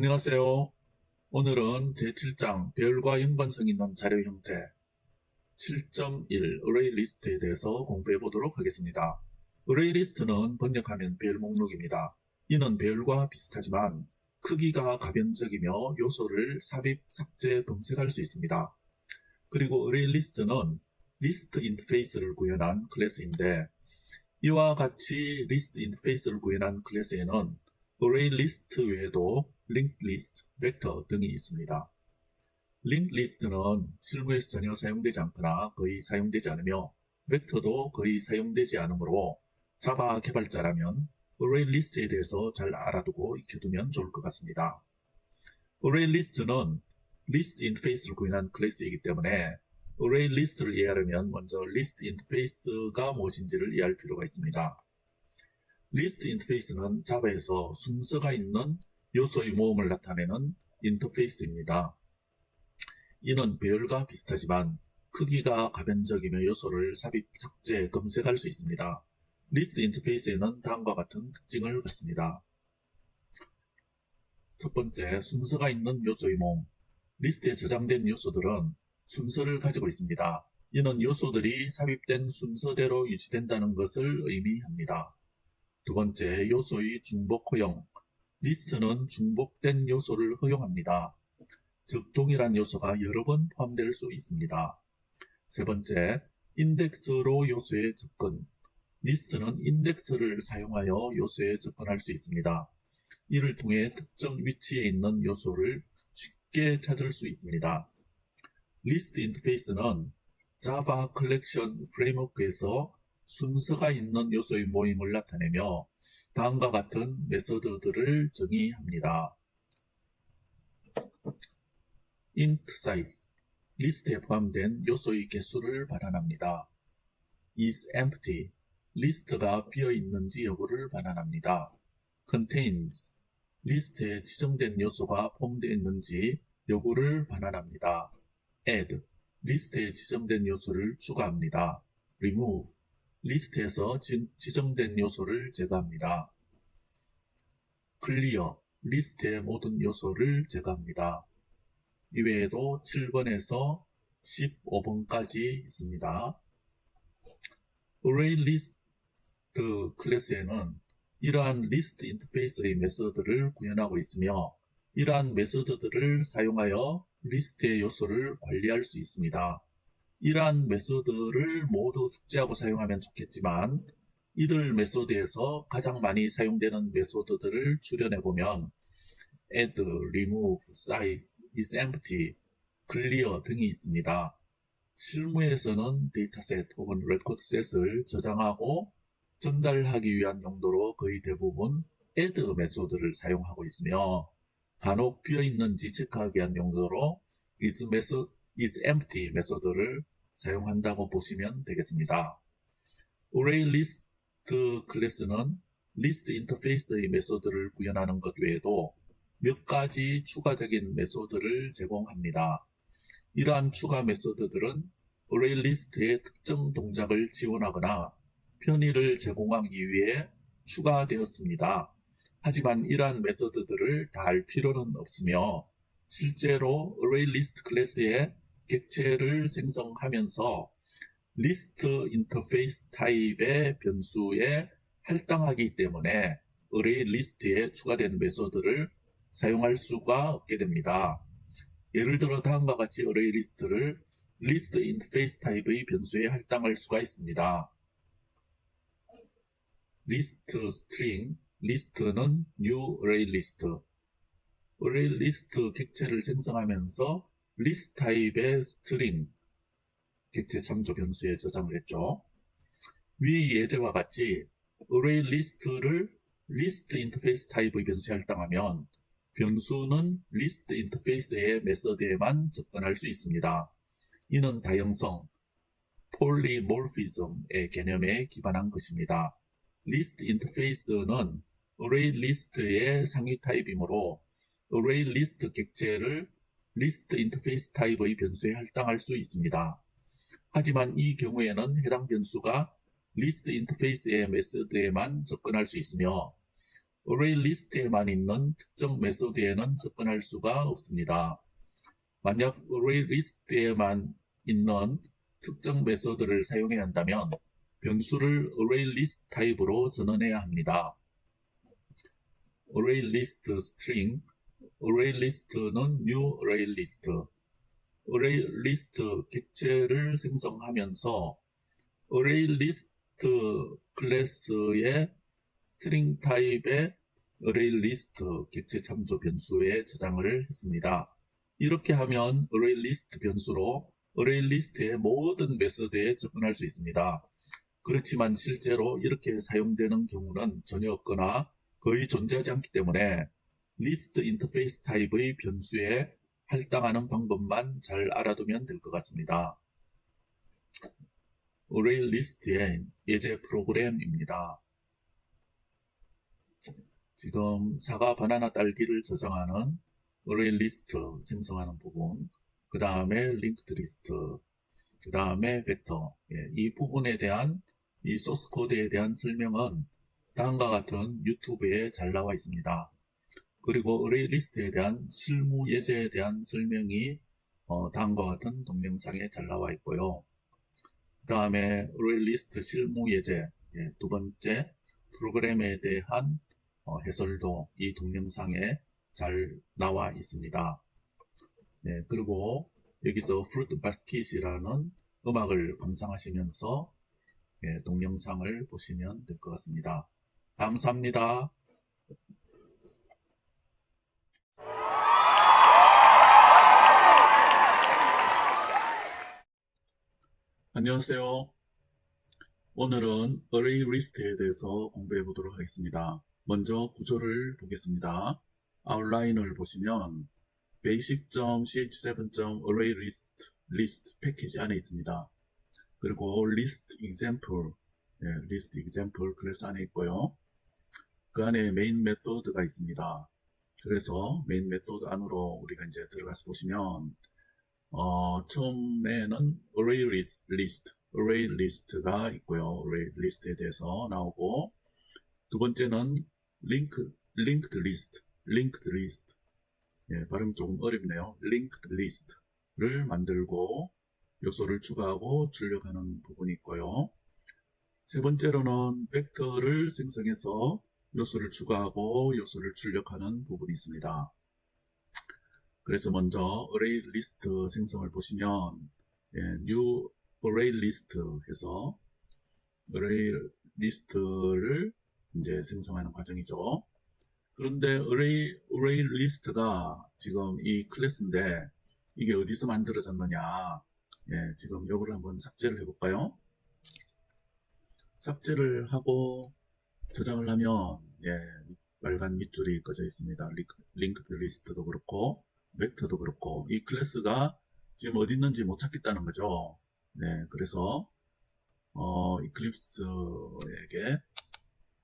안녕하세요. 오늘은 제7장 배열과 연관성 있는 자료 형태 7.1 Array List에 대해서 공부해 보도록 하겠습니다. Array List는 번역하면 배열 목록입니다. 이는 배열과 비슷하지만 크기가 가변적이며 요소를 삽입, 삭제, 검색할 수 있습니다. 그리고 Array List는 List 인터페이스를 구현한 클래스인데 이와 같이 List 인터페이스를 구현한 클래스에는 Array List 외에도 Linked List, 벡터 등이 있습니다. Linked List는 실무에서 전혀 사용되지 않거나 거의 사용되지 않으며 벡터도 거의 사용되지 않으므로 자바 개발자라면 Array List에 대해서 잘 알아두고 익혀두면 좋을 것 같습니다. Array List는 List 인터페이스를 구현한 클래스이기 때문에 Array List를 이해하려면 먼저 List 인터페이스가 무엇인지를 이해할 필요가 있습니다. 리스트 인터페이스는 자바에서 순서가 있는 요소의 모음을 나타내는 인터페이스입니다. 이는 배열과 비슷하지만 크기가 가변적이며 요소를 삽입, 삭제, 검색할 수 있습니다. 리스트 인터페이스에는 다음과 같은 특징을 갖습니다. 첫 번째, 순서가 있는 요소의 모음. 리스트에 저장된 요소들은 순서를 가지고 있습니다. 이는 요소들이 삽입된 순서대로 유지된다는 것을 의미합니다. 두 번째, 요소의 중복 허용. 리스트는 중복된 요소를 허용합니다. 즉, 동일한 요소가 여러 번 포함될 수 있습니다. 세 번째, 인덱스로 요소에 접근. 리스트는 인덱스를 사용하여 요소에 접근할 수 있습니다. 이를 통해 특정 위치에 있는 요소를 쉽게 찾을 수 있습니다. 리스트 인터페이스는 자바 컬렉션 프레임워크에서 순서가 있는 요소의 모임을 나타내며 다음과 같은 메서드들을 정의합니다. int size, 리스트에 포함된 요소의 개수를 반환합니다. is empty, 리스트가 비어있는지 여부를 반환합니다. contains, 리스트에 지정된 요소가 포함되어 있는지 여부를 반환합니다. add, 리스트에 지정된 요소를 추가합니다. remove, 리스트에서 지정된 요소를 제거합니다. clear, 리스트의 모든 요소를 제거합니다. 이외에도 7번에서 15번까지 있습니다. Array List 클래스에는 이러한 리스트 인터페이스의 메서드를 구현하고 있으며 이러한 메서드들을 사용하여 리스트의 요소를 관리할 수 있습니다. 이러한 메소드를 모두 숙지하고 사용하면 좋겠지만 이들 메소드에서 가장 많이 사용되는 메소드들을 추려내보면 add, remove, size, is empty, clear 등이 있습니다. 실무에서는 데이터셋 혹은 레코드셋을 저장하고 전달하기 위한 용도로 거의 대부분 add 메소드를 사용하고 있으며 간혹 비어있는지 체크하기 위한 용도로 is empty 메소드를 사용한다고 보시면 되겠습니다. Array List 클래스는 리스트 인터페이스의 메소드를 구현하는 것 외에도 몇 가지 추가적인 메소드를 제공합니다. 이러한 추가 메소드들은 Array List의 특정 동작을 지원하거나 편의를 제공하기 위해 추가되었습니다. 하지만 이러한 메소드들을 다 알 필요는 없으며 실제로 Array List 클래스의 객체를 생성하면서 리스트 인터페이스 타입의 변수에 할당하기 때문에 Array List에 추가된 메소드를 사용할 수가 없게 됩니다. 예를 들어 다음과 같이 Array List를 리스트 인터페이스 타입의 변수에 할당할 수가 있습니다. 리스트 스트링, 리스트는 new Array List. Array List 객체를 생성하면서 리스트 타입의 스트링 객체 참조 변수에 저장을 했죠. 위의 예제와 같이 Array List를 리스트 인터페이스 타입의 변수에 할당하면 변수는 리스트 인터페이스의 메서드에만 접근할 수 있습니다. 이는 다형성, 폴리몰피즘의 개념에 기반한 것입니다. 리스트 인터페이스는 Array List의 상위 타입이므로 Array List 객체를 리스트 인터페이스 타입의 변수에 할당할 수 있습니다. 하지만 이 경우에는 해당 변수가 리스트 인터페이스의 메서드에만 접근할 수 있으며 array 리스트에만 있는 특정 메소드에는 접근할 수가 없습니다. 만약 array 리스트에만 있는 특정 메소드를 사용해야 한다면 변수를 array list 타입으로 전환해야 합니다. array list string, array list는 new array list, array list 객체를 생성하면서 array list 클래스의 string 타입의 array list 객체 참조 변수에 저장을 했습니다. 이렇게 하면 array list 변수로 array list의 모든 메소드에 접근할 수 있습니다. 그렇지만 실제로 이렇게 사용되는 경우는 전혀 없거나 거의 존재하지 않기 때문에 리스트 인터페이스 타입의 변수에 할당하는 방법만 잘 알아두면 될 것 같습니다. array list의 예제 프로그램입니다. 지금 사과, 바나나, 딸기를 저장하는 array list 생성하는 부분, 그 다음에 linked list, 그 다음에 벡터, 이 부분에 대한 이 소스 코드에 대한 설명은 다음과 같은 유튜브에 잘 나와 있습니다. 그리고 array list에 대한 실무 예제에 대한 설명이 다음과 같은 동영상에 잘 나와 있고요. 그 다음에 array list 실무 예제, 두 번째 프로그램에 대한 해설도 이 동영상에 잘 나와 있습니다. 그리고 여기서 fruit basket이라는 음악을 감상하시면서 동영상을 보시면 될 것 같습니다. 감사합니다. 안녕하세요. 오늘은 array list에 대해서 공부해 보도록 하겠습니다. 먼저 구조를 보겠습니다. 아웃라인을 보시면 basic.ch7.array list 패키지 안에 있습니다. 그리고 list example 클래스 안에 있고요. 그 안에 메인 메소드가 있습니다. 그래서 메인 메소드 안으로 우리가 이제 들어가서 보시면 처음에는 array list가 있고요. array list에 대해서 나오고, 두 번째는 linked list. 발음이 조금 어렵네요. linked list를 만들고 요소를 추가하고 출력하는 부분이 있고요. 세 번째로는 벡터를 생성해서 요소를 추가하고 요소를 출력하는 부분이 있습니다. 그래서 먼저 array list 생성을 보시면 new array list 해서 array list를 이제 생성하는 과정이죠. 그런데 array list가 지금 이 클래스인데 이게 어디서 만들어졌느냐? 지금 요거를 한번 삭제를 해볼까요? 삭제를 하고 저장을 하면 빨간 밑줄이 꺼져 있습니다. linked list도 그렇고 벡터도 그렇고 이 클래스가 지금 어디 있는지 못 찾겠다는 거죠. 그래서 이클립스에게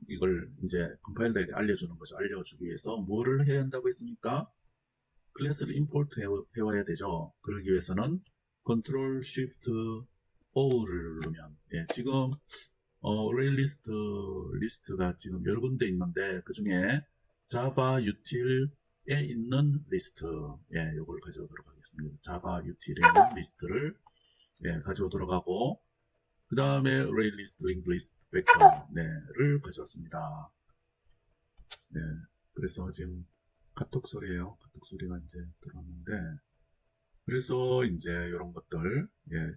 이걸 이제 컴파일러에게 알려주는 거죠. 알려주기 위해서 뭐를 해야 한다고 했습니까? 클래스를 임포트 해와야 되죠. 그러기 위해서는 Ctrl Shift O를 누르면 지금 array 리스트가 지금 여러 군데 있는데 그 중에 Java util에 있는 리스트 요걸 가져오도록 하겠습니다. Java util에 있는 리스트를 가져오도록 하고, 그 다음에 array list, linked list, vector를 가져왔습니다. 그래서 지금 카톡 소리예요. 카톡 소리가 이제 들어왔는데, 그래서 이제 이런 것들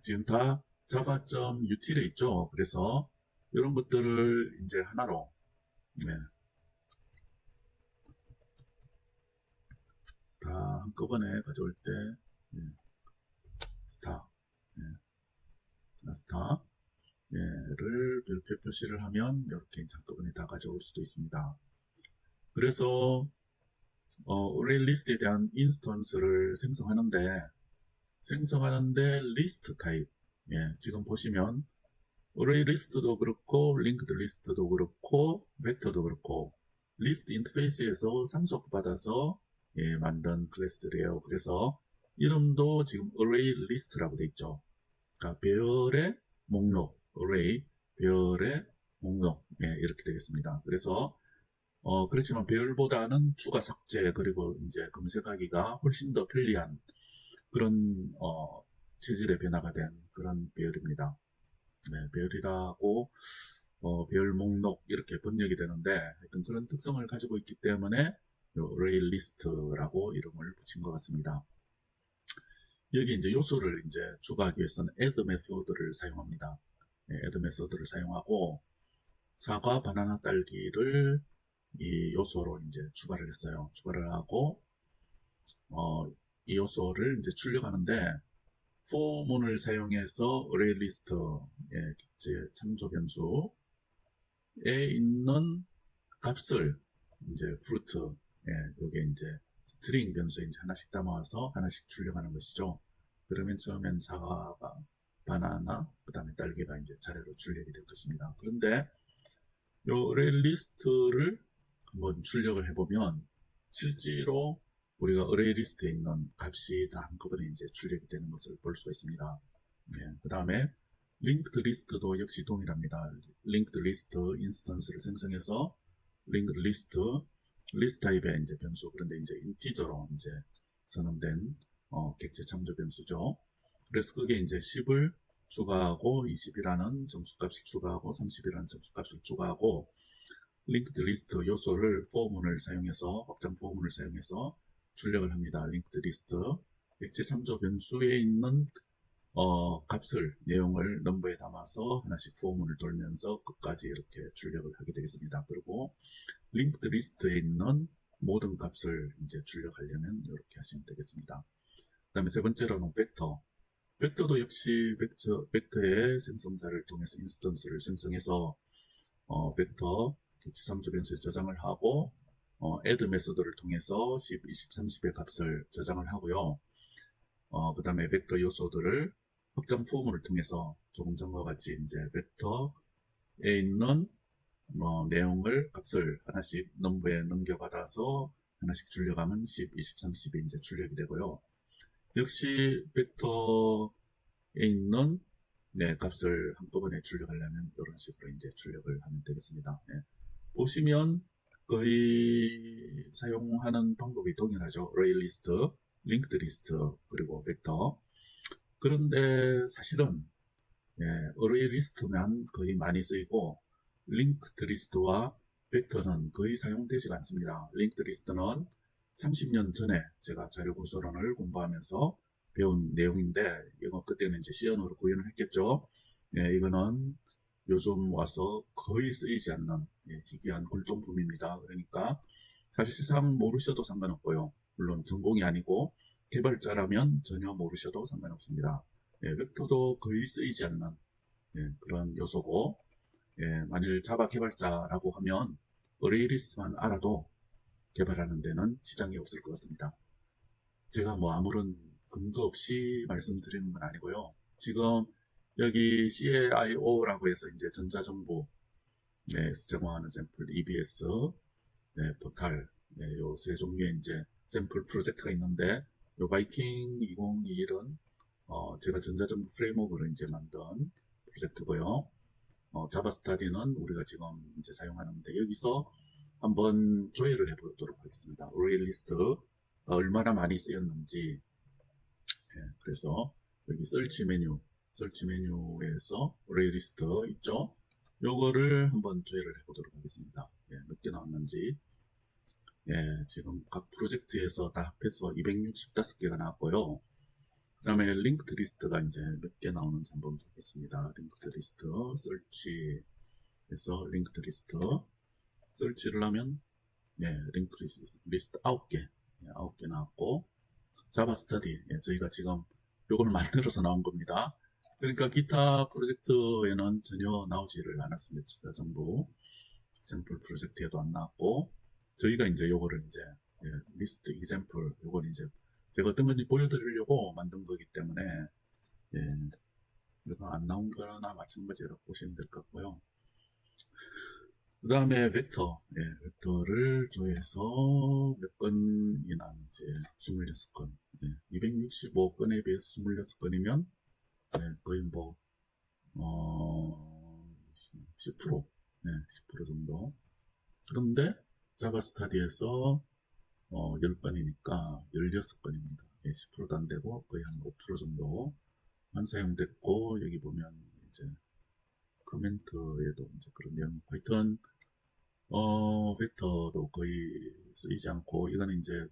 지금 다 java.util에 있죠. 그래서 이런 것들을 이제 하나로 다 한꺼번에 가져올 때 스타 를 별표 표시를 하면 이렇게 한꺼번에 다 가져올 수도 있습니다. 그래서 array list에 대한 인스턴스를 생성하는데 리스트 타입 지금 보시면 array list도 그렇고 linked list도 그렇고 벡터도 그렇고 리스트 인터페이스에서 상속받아서 만든 클래스들이에요. 그래서 이름도 지금 array list라고 되어 있죠. 그러니까 별의 목록, array, 별의 목록 이렇게 되겠습니다. 그래서 그렇지만 배열보다는 추가 삭제 그리고 이제 검색하기가 훨씬 더 편리한 그런 체질의 변화가 된 그런 배열입니다. 네, 배열이라고 배열 목록 이렇게 번역이 되는데 하여튼 그런 특성을 가지고 있기 때문에 레일 리스트라고 이름을 붙인 것 같습니다. 여기 이제 요소를 이제 추가하기 위해서는 add 메소드를 사용합니다. 네, add 메소드를 사용하고 사과, 바나나, 딸기를 이 요소로 이제 추가를 했어요. 추가를 하고 이 요소를 이제 출력하는데 for문을 사용해서 array list의 객체 참조 변수에 있는 값을 이제 fruit, 요게 이제 스트링 변수에 이제 하나씩 담아와서 하나씩 출력하는 것이죠. 그러면 처음엔 사과가 바나나, 그 다음에 딸기가 이제 차례로 출력이 될 것입니다. 그런데 요 array list를 한번 출력을 해보면 실제로 우리가 array list에 있는 값이 다 한꺼번에 이제 출력이 되는 것을 볼 수가 있습니다. 네, 그 다음에 linked list도 역시 동일합니다. linked list 인스턴스를 생성해서 linked list 타입의 이제 변수, 그런데 이제 인티저로 이제 선언된 객체 참조 변수죠. 그래서 그게 이제 10을 추가하고 20이라는 점수값을 추가하고 30이라는 점수값을 추가하고 linked list 요소를 포문을 사용해서 확장 포문을 사용해서 출력을 합니다. linked list 객체 참조 변수에 있는 값을 내용을 넘버에 담아서 하나씩 포문을 돌면서 끝까지 이렇게 출력을 하게 되겠습니다. 그리고 linked list에 있는 모든 값을 이제 출력하려면 이렇게 하시면 되겠습니다. 그 다음에 세 번째로는 벡터도 역시 벡터의 생성자를 통해서 인스턴스를 생성해서 벡터 객체 참조 변수에 저장을 하고 add 메소드를 통해서 10, 20, 30의 값을 저장을 하고요. 그 다음에 벡터 요소들을 확장 포문을 통해서 조금 전과 같이 이제 벡터에 있는 내용을 값을 하나씩 넘버에 넘겨받아서 하나씩 출력하면 10, 20, 30이 이제 출력이 되고요. 역시 벡터에 있는 값을 한꺼번에 출력하려면 이런 식으로 이제 출력을 하면 되겠습니다. 보시면 거의 사용하는 방법이 동일하죠. array list, linked list, 그리고 벡터. 그런데 사실은 array list만 거의 많이 쓰이고 linked list와 벡터는 거의 사용되지가 않습니다. linked list는 30년 전에 제가 자료구조론을 공부하면서 배운 내용인데 이거 그때는 이제 시연으로 구현을 했겠죠. 이거는 요즘 와서 거의 쓰이지 않는 희귀한 골동품입니다. 그러니까 사실상 모르셔도 상관없고요. 물론 전공이 아니고 개발자라면 전혀 모르셔도 상관없습니다. 벡터도 거의 쓰이지 않는 그런 요소고 만일 자바 개발자라고 하면 array list만 알아도 개발하는 데는 지장이 없을 것 같습니다. 제가 뭐 아무런 근거 없이 말씀드리는 건 아니고요. 지금 여기 CAIO라고 해서 이제 전자정보 제공하는 샘플 EBS 포탈 요 세 종류의 이제 샘플 프로젝트가 있는데 요 바이킹 2021은 제가 전자정보 프레임워크를 이제 만든 프로젝트고요. 자바 스타디는 우리가 지금 이제 사용하는데 여기서 한번 조회를 해보도록 하겠습니다. array list가 얼마나 많이 쓰였는지. 그래서 여기 설치 메뉴에서 array list 있죠? 요거를 한번 조회를 해보도록 하겠습니다. 몇 개 나왔는지. 지금 각 프로젝트에서 다 합해서 265개가 나왔고요. 그 다음에 linked list가 이제 몇 개 나오는지 한번 보겠습니다. linked list, 설치에서 linked list, 설치를 하면 linked list 9개, 9개 나왔고, 자바 스터디, 저희가 지금 요걸 만들어서 나온 겁니다. 그러니까 기타 프로젝트에는 전혀 나오지를 않았습니다. 전부 샘플 프로젝트에도 안 나왔고, 저희가 이제 요거를 이제 리스트 example 요걸 이제 제가 어떤 건지 보여드리려고 만든 거기 때문에 이거 안 나온 거나 마찬가지라고 보시면 될 것 같고요. 그 다음에 벡터를 조회해서 몇 건이 나왔는지 26건 265건에 비해서 26건이면 거의 뭐 10% 10% 정도. 그런데 자바 스타디에서 10건이니까 16건입니다. 10%도 안 되고 거의 한 5% 정도만 사용됐고, 여기 보면 이제 코멘트에도 이제 그런 내용이 있고, 하여튼 벡터도 거의 쓰이지 않고, 이거는 이제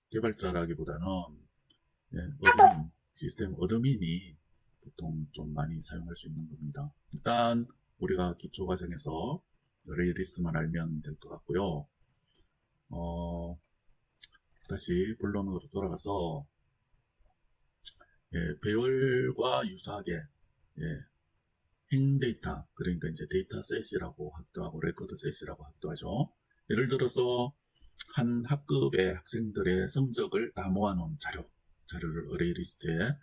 개발자라기보다는 어드민, 시스템 어드민이 보통 좀 많이 사용할 수 있는 겁니다. 일단 우리가 기초 과정에서 어레이 리스트만 알면 될 것 같고요. 다시 본론으로 돌아가서 배열과 유사하게 행 데이터, 그러니까 이제 데이터셋이라고 하기도 하고 레코드셋이라고 하기도 하죠. 예를 들어서 한 학급의 학생들의 성적을 다 모아놓은 자료를 어레이 리스트에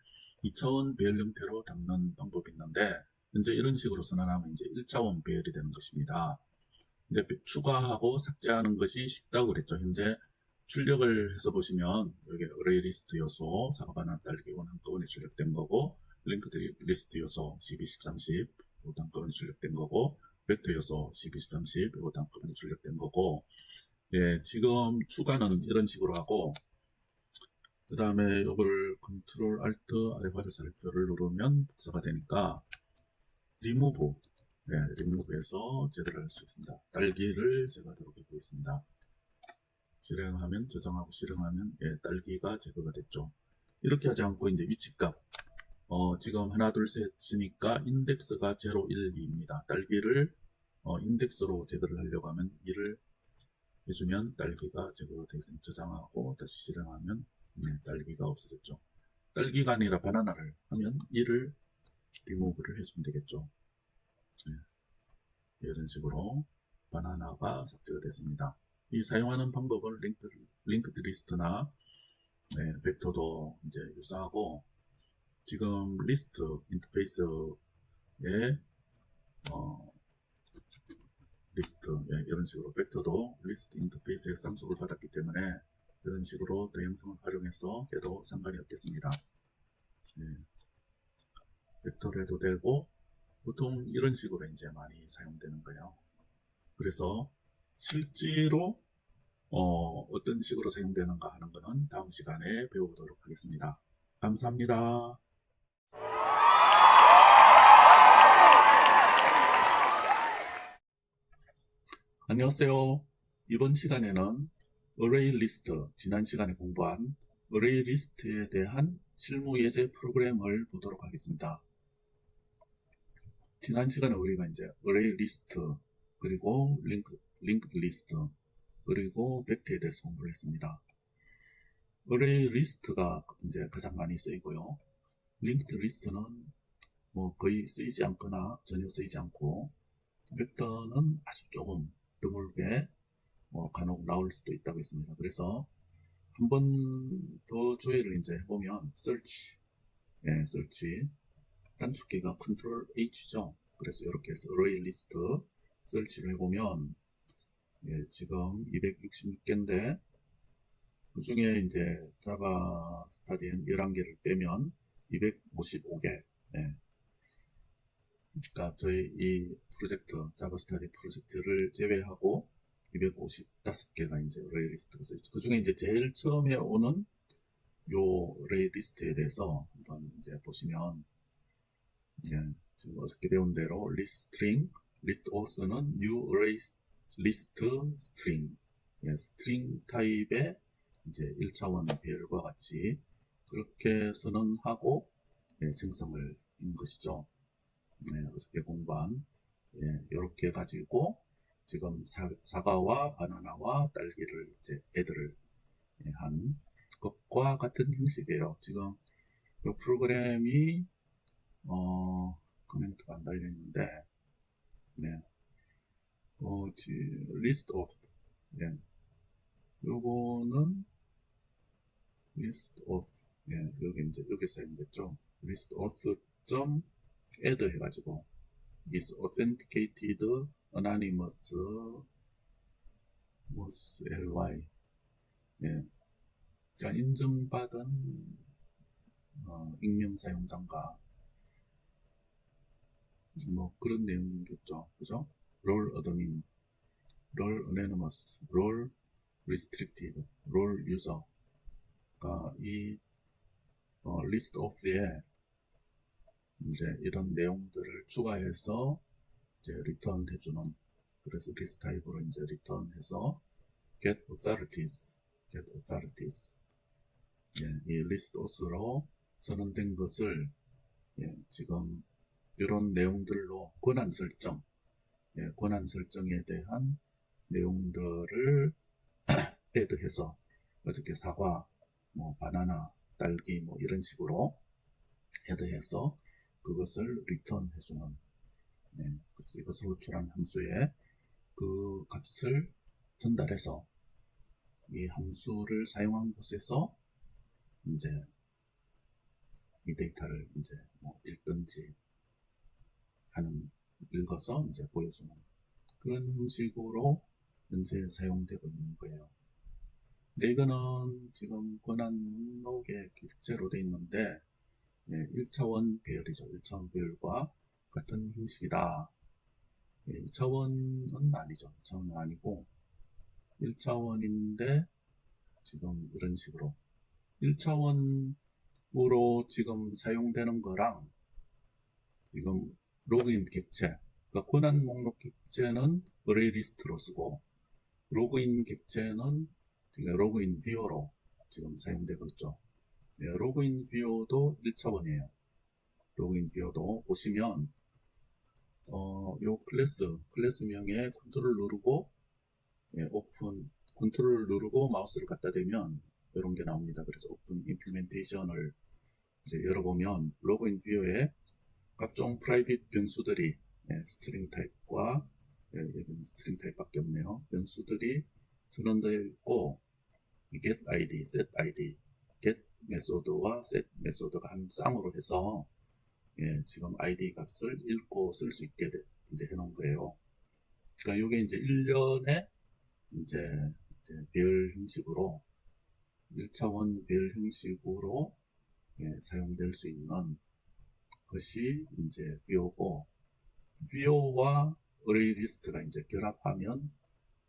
2차원 배열 형태로 담는 방법이 있는데, 현재 이런 식으로 선언하면 이제 1차원 배열이 되는 것입니다. 근데 추가하고 삭제하는 것이 쉽다고 그랬죠. 현재 출력을 해서 보시면 여기 어레이 리스트 요소, 사과, 바나나, 딸기 이건 한꺼번에 출력된 거고, 링크드 리스트 요소 12, 10, 30 이것도 한꺼번에 출력된 거고, 벡터 요소 12, 10, 30 이것도 한꺼번에 출력된 거고, 지금 추가는 이런 식으로 하고, 그 다음에 이거를 컨트롤 알트 아래 바저 살표를 누르면 복사가 되니까 리무브에서 제거를 할 수 있습니다. 딸기를 제가 누르게 보겠습니다. 실행하면, 저장하고 실행하면 딸기가 제거가 됐죠. 이렇게 하지 않고 이제 위치값 지금 하나 둘 셋이니까 인덱스가 0, 1, 2입니다. 딸기를 인덱스로 제거를 하려고 하면 2를 해주면 딸기가 제거가 되겠습니다. 저장하고 다시 실행하면 딸기가 없어졌죠. 딸기가 아니라 바나나를 하면 2를 리무브를 해주면 되겠죠. 이런 식으로 바나나가 삭제가 됐습니다. 이 사용하는 방법은 링크드 리스트나 벡터도 이제 유사하고, 지금 리스트 인터페이스에 리스트 이런 식으로 벡터도 리스트 인터페이스에 쌍속을 받았기 때문에 이런 식으로 도형성을 활용해서 해도 상관이 없겠습니다. 벡터로 해도 되고, 보통 이런 식으로 이제 많이 사용되는 거예요. 그래서 실제로 어떤 식으로 사용되는가 하는 것은 다음 시간에 배워보도록 하겠습니다. 감사합니다. 안녕하세요. 이번 시간에는 어레이 리스트, 지난 시간에 공부한 어레이 리스트에 대한 실무 예제 프로그램을 보도록 하겠습니다. 지난 시간에 우리가 이제 어레이 리스트, 그리고 링크드 리스트, 그리고 벡터에 대해서 공부를 했습니다. 어레이 리스트가 이제 가장 많이 쓰이고요. 링크드 리스트는 뭐 거의 쓰이지 않거나 전혀 쓰이지 않고, 벡터는 아주 조금 드물게 간혹 나올 수도 있다고 했습니다. 그래서 한 번 더 조회를 이제 해보면 search, 단축키가 컨트롤 H죠. 그래서 이렇게 해서 array list search를 해보면 지금 266개인데, 그 중에 이제 자바 스타디엔 11개를 빼면 255개. 그러니까 저희 이 프로젝트, 자바 스타디 프로젝트를 제외하고 255개가 이제 어레이 리스트가 있죠. 그 중에 이제 제일 처음에 오는 요 어레이 리스트에 대해서 한번 이제 보시면, 지금 어저께 배운 대로 list string, list auth는 new array list string, 스트링 타입의 이제 1차원 배열과 같이 그렇게 선언하고 생성을 한 것이죠. 어저께 공부한 이렇게 가지고 지금 사과와 바나나와 딸기를 이제 애들을 한 것과 같은 형식이에요. 지금 이 프로그램이 코멘트가 안 달려있는데, list of, 요거는 list of, 여기 이제 여기 사용됐죠. list of add 해가지고 is authenticated anonymous ly, 그러니까 인증받은 익명 사용자인가 뭐 그런 내용이겠죠. 그죠? 롤 어드민 role anonymous, role restricted, role user가 이 list of에 이제 이런 내용들을 추가해서 이제 return 해주는, 그래서 list 타입으로 이제 return 해서 get authorities, 예, 이 list of로 선언된 것을 예, 지금 이런 내용들로 권한 설정, 예, 권한 설정에 대한 내용들을 애드해서 어저께 사과, 뭐 바나나, 딸기 뭐 이런 식으로 애드해서 그것을 리턴 해주는, 예, 그래서 이것을 호출한 함수에 그 값을 전달해서 이 함수를 사용한 곳에서 이제 이 데이터를 이제 뭐 읽든지 읽어서 이제 보여주는 그런 형식으로 현재 사용되고 있는 거예요. 근데 이거는 지금 권한 목록에 기재로 되어 있는데, 예, 1차원 배열이죠. 1차원 배열과 같은 형식이다. 예, 2차원은 아니죠. 2차원은 아니고 1차원인데 지금 이런 식으로 1차원으로 지금 사용되는 거랑 지금 로그인 객체, 그러니까 권한 목록 객체는 어레이 리스트로 쓰고 로그인 객체는 지금 로그인 뷰어로 지금 사용되고 있죠. 예, 로그인 뷰어도 1차원이에요. 로그인 뷰어도 보시면 요 클래스명에 컨트롤 누르고, 예, 오픈, 컨트롤 누르고 마우스를 갖다 대면 이런 게 나옵니다. 그래서 오픈 임플리멘테이션을 이제 열어보면 로그인 뷰어에 각종 프라이빗 변수들이, 예, 스트링 타입과, 예, 여기는 스트링 타입밖에 없네요. 변수들이 선언되어 있고, get id, set id, get 메소드와 set 메소드가 한 쌍으로 해서, 예, 지금 id 값을 읽고 쓸 수 있게 이제 해놓은 거예요. 그러니까 이게 이제 1년에 이제 배열 형식으로 1차원 배열 형식으로, 예, 사용될 수 있는 것이 이제 뷰어고, 뷰어와 어레이 리스트가 이제 결합하면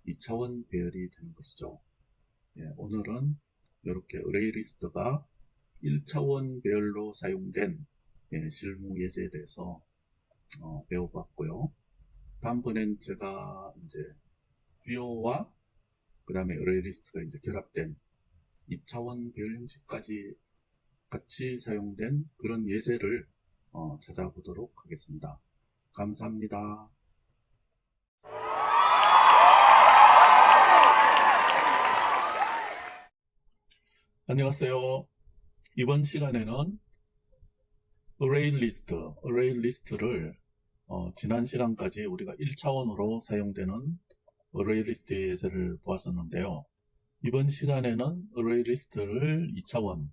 2차원 배열이 되는 것이죠. 예, 오늘은 이렇게 어레이 리스트가 1차원 배열로 사용된, 예, 실무 예제에 대해서 배워봤고요. 다음번엔 제가 이제 뷰어와 그 다음에 어레이 리스트가 이제 결합된 2차원 배열 형식까지 같이 사용된 그런 예제를 찾아보도록 하겠습니다. 감사합니다. 안녕하세요. 이번 시간에는 어레이 리스트를 지난 시간까지 우리가 1차원으로 사용되는 어레이 리스트의 예제를 보았었는데요. 이번 시간에는 어레이 리스트를 2차원,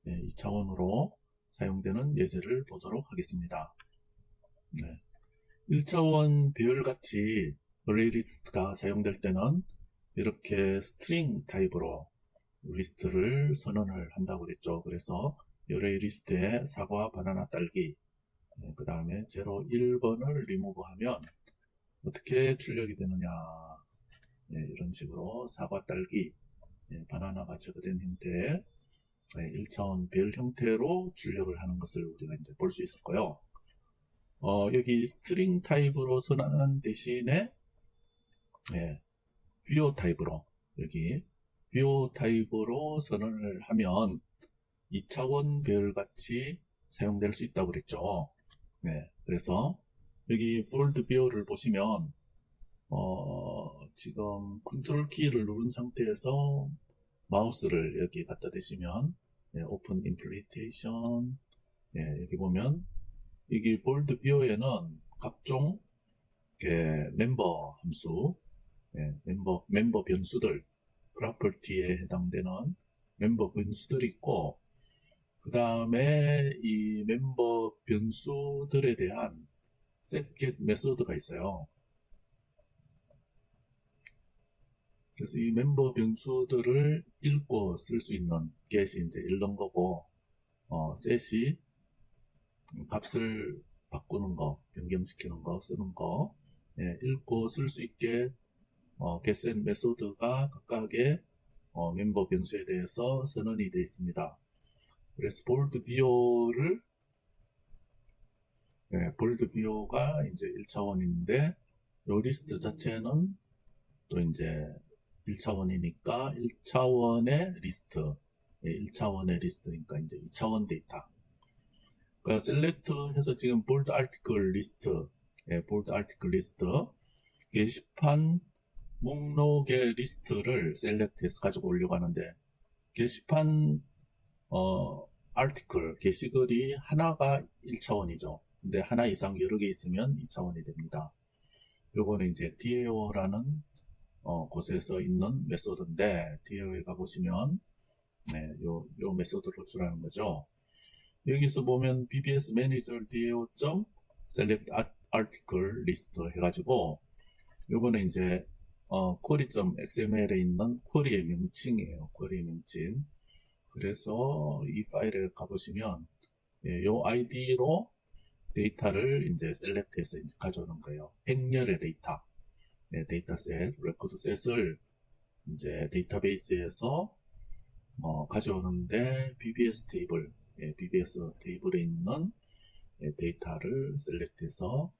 네, 2차원으로 사용되는 예제를 보도록 하겠습니다. 네. 1차원 배열같이 어레이 리스트가 사용될 때는 이렇게 스트링 타입으로 리스트를 선언을 한다고 그랬죠. 그래서 어레이 리스트에 사과, 바나나, 딸기, 그 다음에 0, 1번을 리무브하면 어떻게 출력이 되느냐, 이런 식으로 사과, 딸기, 바나나가 제거된 형태의 1차원 별 형태로 출력을 하는 것을 우리가 이제 볼 수 있었고요. 여기 스트링 타입으로 선언한 대신에, 뷰어 타입으로, 여기 뷰어 타입으로 선언을 하면 2차원 배열같이 사용될 수 있다고 그랬죠. 네, 그래서 여기 폴드 뷰어를 보시면 지금 컨트롤 키를 누른 상태에서 마우스를 여기 갖다 대시면, 오픈 임플리테이션, 여기 보면 여기 폴드 뷰어에는 각종 멤버 함수, 멤버 변수들, 프로퍼티에 해당되는 멤버 변수들이 있고, 그 다음에 이 멤버 변수들에 대한 setGet 메소드가 있어요. 그래서 이 멤버 변수들을 읽고 쓸 수 있는 get이 이제 읽는 거고, set이 값을 바꾸는 거, 변경시키는 거, 쓰는 거, 읽고 쓸 수 있게 get 메소드가 각각의 멤버 변수에 대해서 선언이 되어 있습니다. 그래서 볼드 뷰가 이제 1차원인데, 요 리스트 자체는 또 이제 1차원이니까 1차원의 리스트, 1차원의 리스트니까 이제 2차원 데이터. 그러니까 셀렉트 해서 지금 볼드 아티클 리스트, 볼드 아티클 리스트, 게시판 목록의 리스트를 셀렉트해서 가지고 오려고 하는데, 게시판 아티클, 게시글이 하나가 1차원이죠. 근데 하나 이상 여러 개 있으면 2차원이 됩니다. 요거는 이제 DAO라는 곳에서 있는 메소드인데, DAO에 가보시면 요 메소드를 호출하는 거죠. 여기서 보면 BBS Manager DAO select article list 해가지고, 요거는 이제 query.xml에 있는 쿼리의 명칭이에요. 쿼리의 명칭. 그래서 이 파일에 가보시면 요 아이디로 데이터를 이제 셀렉트해서 이제 가져오는 거예요. 행렬의 데이터, 데이터셋, 레코드셋을 이제 데이터베이스에서 가져오는데, BBS 테이블, BBS 테이블에 있는 데이터를 셀렉트해서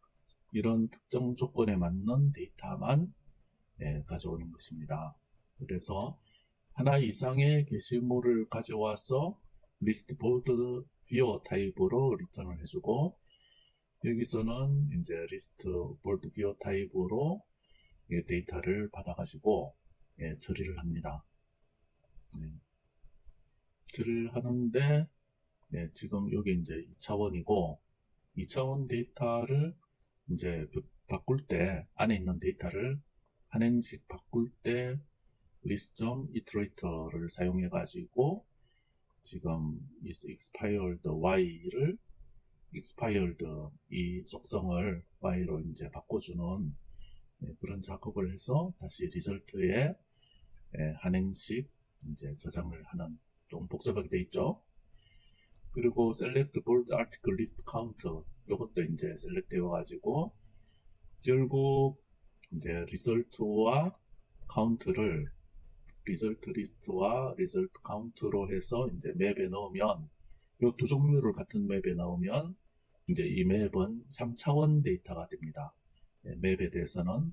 이런 특정 조건에 맞는 데이터만 가져오는 것입니다. 그래서 하나 이상의 게시물을 가져와서 리스트 볼드 뷰어 타입으로 리턴을 해주고, 여기서는 이제 리스트 볼드 뷰어 타입으로 데이터를 받아가지고 처리를 합니다. 처리를 하는데, 지금 여기 이제 2차원이고, 2차원 데이터를 이제 바꿀 때, 안에 있는 데이터를 한 행씩 바꿀 때 list.iterator를 사용해 가지고 지금 expired y를 expired 이 속성을 y로 이제 바꿔주는 그런 작업을 해서 다시 리절트에 한 행씩 이제 저장을 하는, 좀 복잡하게 돼 있죠. 그리고 select bold article list count, 요것도 이제 셀렉트 되어 가지고 결국 이제 리절트와 카운트를 리절트 리스트와 리절트 카운트로 해서 이제 맵에 넣으면, 요 두 종류를 같은 맵에 넣으면 이제 이 맵은 3차원 데이터가 됩니다. 맵에 대해서는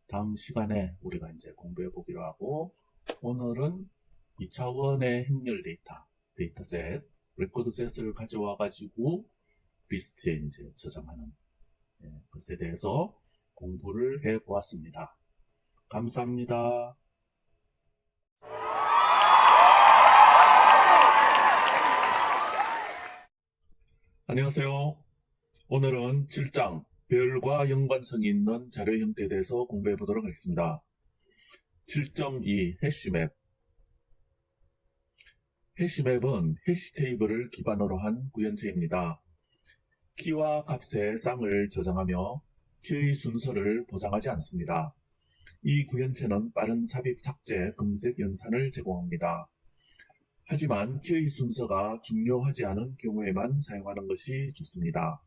다음 시간에 우리가 이제 공부해 보기로 하고, 오늘은 2차원의 행렬 데이터셋, 레코드셋을 가져와 가지고 리스트에 이제 저장하는 것에 대해서 공부를 해 보았습니다. 감사합니다. 안녕하세요. 오늘은 7장 별과 연관성이 있는 자료 형태에 대해서 공부해 보도록 하겠습니다. 7.2 해시맵. 해시맵은 해시 테이블을 기반으로 한 구현체입니다. 키와 값의 쌍을 저장하며 키의 순서를 보장하지 않습니다. 이 구현체는 빠른 삽입, 삭제, 검색, 연산을 제공합니다. 하지만 키의 순서가 중요하지 않은 경우에만 사용하는 것이 좋습니다.